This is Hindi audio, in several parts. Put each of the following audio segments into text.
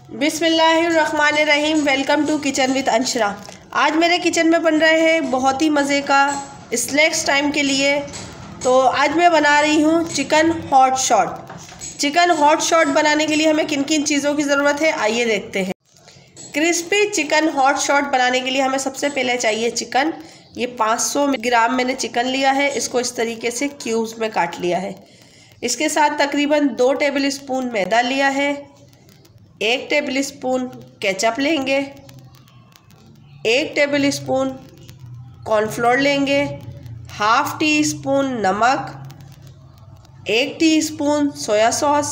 बिस्मिल्लाहिर्रहमानिर्रहीम। Welcome to kitchen with Anshara. आज मेरे किचन में बन रहे हैं बहुत ही मज़े का स्नैक्स टाइम के लिए। तो आज मैं बना रही हूँ chicken hot shot. Chicken hot shot बनाने के लिए हमें किन किन चीज़ों की ज़रूरत है आइए देखते हैं। क्रिस्पी चिकन हॉट शॉट बनाने के लिए हमें सबसे पहले चाहिए चिकन। ये 500 ग्राम मैंने चिकन लिया है। इसको इस तरीके से क्यूब्स में काट लिया है। इसके साथ तकरीबन 2 टेबल स्पून मैदा लिया है। 1 टेबल स्पून केचप लेंगे। 1 टेबल स्पून कॉर्नफ्लोर लेंगे। हाफ टी स्पून नमक, 1 teaspoon soya sauce,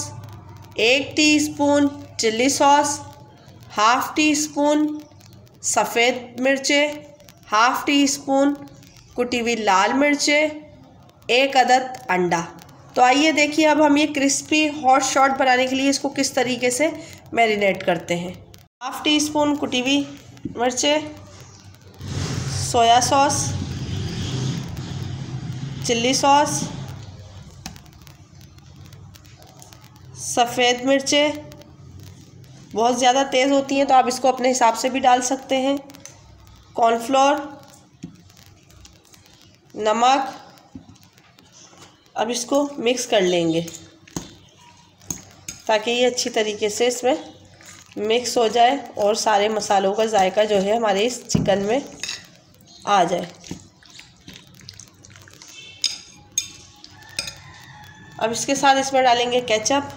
1 teaspoon chilli sauce, half tea spoon सफ़ेद मिर्चें, हाफ टी स्पून कुटी हुई लाल मिर्चें, 1 अदद अंडा। तो आइए देखिए अब हम ये क्रिस्पी हॉट शॉट बनाने के लिए इसको किस तरीके से मैरिनेट करते हैं। हाफ टी स्पून कुटी हुई मिर्चें, सोया सॉस, चिल्ली सॉस, सफ़ेद मिर्चें, बहुत ज़्यादा तेज़ होती हैं तो आप इसको अपने हिसाब से भी डाल सकते हैं, कॉर्नफ्लोर, नमक। अब इसको मिक्स कर लेंगे ताकि ये अच्छी तरीके से इसमें मिक्स हो जाए और सारे मसालों का जायका जो है हमारे इस चिकन में आ जाए। अब इसके साथ इसमें डालेंगे केचप,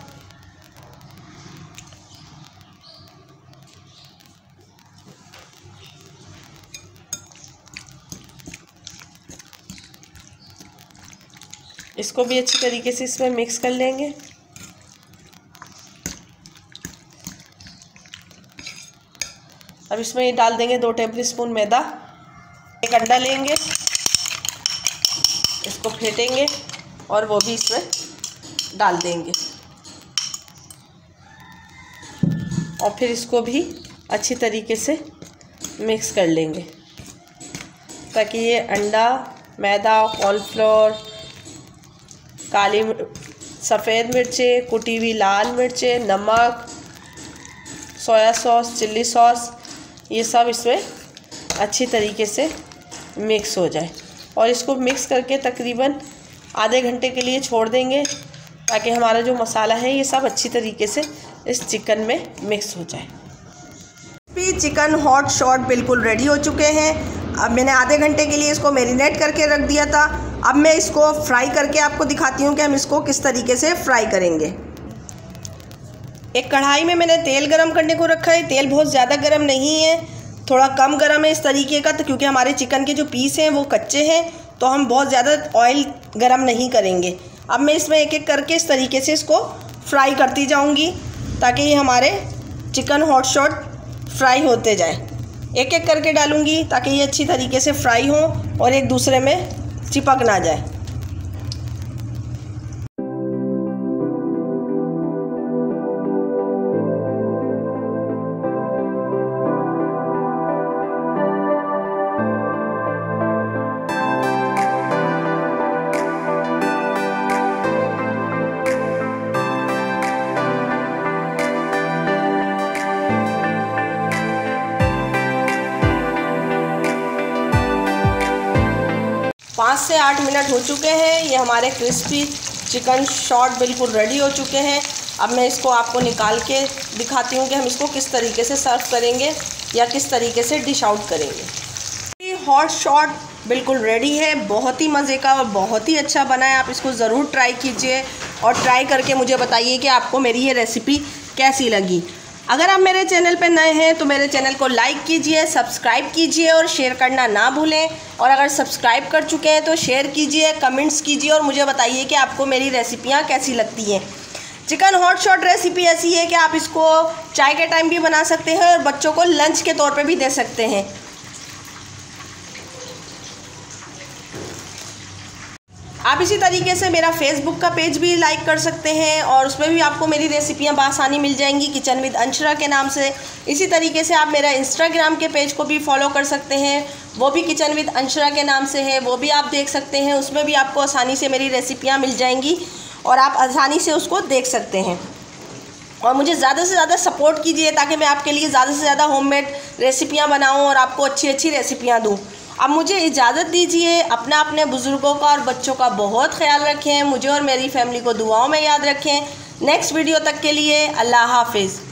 इसको भी अच्छी तरीके से इसमें मिक्स कर लेंगे। अब इसमें ये डाल देंगे 2 टेबल स्पून मैदा। 1 अंडा लेंगे, इसको फेंटेंगे और वो भी इसमें डाल देंगे और फिर इसको भी अच्छी तरीके से मिक्स कर लेंगे ताकि ये अंडा, मैदा, कॉर्नफ्लोर, काली सफ़ेद मिर्चें, कुटी हुई लाल मिर्चें, नमक, सोया सॉस, चिल्ली सॉस, ये सब इसमें अच्छी तरीके से मिक्स हो जाए और इसको मिक्स करके तकरीबन आधे घंटे के लिए छोड़ देंगे ताकि हमारा जो मसाला है ये सब अच्छी तरीके से इस चिकन में मिक्स हो जाए। चिकन हॉट शॉट बिल्कुल रेडी हो चुके हैं। अब मैंने आधे घंटे के लिए इसको मैरिनेट करके रख दिया था। अब मैं इसको फ्राई करके आपको दिखाती हूँ कि हम इसको किस तरीके से फ्राई करेंगे। एक कढ़ाई में मैंने तेल गरम करने को रखा है। तेल बहुत ज़्यादा गरम नहीं है, थोड़ा कम गरम है इस तरीके का, तो क्योंकि हमारे चिकन के जो पीस हैं वो कच्चे हैं तो हम बहुत ज़्यादा ऑयल गरम नहीं करेंगे। अब मैं इसमें एक एक करके इस तरीके से इसको फ्राई करती जाऊँगी ताकि ये हमारे चिकन हॉट शॉट फ्राई होते जाए। एक एक करके डालूँगी ताकि ये अच्छी तरीके से फ्राई हो और एक दूसरे में चिपक ना जाए। पाँच से 8 मिनट हो चुके हैं। ये हमारे क्रिस्पी चिकन शॉट बिल्कुल रेडी हो चुके हैं। अब मैं इसको आपको निकाल के दिखाती हूँ कि हम इसको किस तरीके से सर्व करेंगे या किस तरीके से डिश आउट करेंगे। हॉट शॉट बिल्कुल रेडी है, बहुत ही मज़े का और बहुत ही अच्छा बना है। आप इसको ज़रूर ट्राई कीजिए और ट्राई करके मुझे बताइए कि आपको मेरी ये रेसिपी कैसी लगी। अगर आप मेरे चैनल पर नए हैं तो मेरे चैनल को लाइक कीजिए, सब्सक्राइब कीजिए और शेयर करना ना भूलें। और अगर सब्सक्राइब कर चुके हैं तो शेयर कीजिए, कमेंट्स कीजिए और मुझे बताइए कि आपको मेरी रेसिपियाँ कैसी लगती हैं। चिकन हॉट शॉट रेसिपी ऐसी है कि आप इसको चाय के टाइम भी बना सकते हैं और बच्चों को लंच के तौर पे भी दे सकते हैं। आप इसी तरीके से मेरा फेसबुक का पेज भी लाइक कर सकते हैं और उसमें भी आपको मेरी रेसिपियाँ बआसानी मिल जाएंगी किचन विद अंशरा के नाम से। इसी तरीके से आप मेरा इंस्टाग्राम के पेज को भी फॉलो कर सकते हैं, वो भी किचन विद अंशरा के नाम से है, वो भी आप देख सकते हैं। उसमें भी आपको आसानी से मेरी रेसिपियाँ मिल जाएंगी और आप आसानी से उसको देख सकते हैं। और मुझे ज़्यादा से ज़्यादा सपोर्ट कीजिए ताकि मैं आपके लिए ज़्यादा से ज़्यादा होममेड रेसिपियाँ बनाऊँ और आपको अच्छी अच्छी रेसिपियाँ दूँ। अब मुझे इजाज़त दीजिए। अपने बुज़ुर्गों का और बच्चों का बहुत ख्याल रखें। मुझे और मेरी फैमिली को दुआओं में याद रखें। नेक्स्ट वीडियो तक के लिए अल्लाह हाफिज़।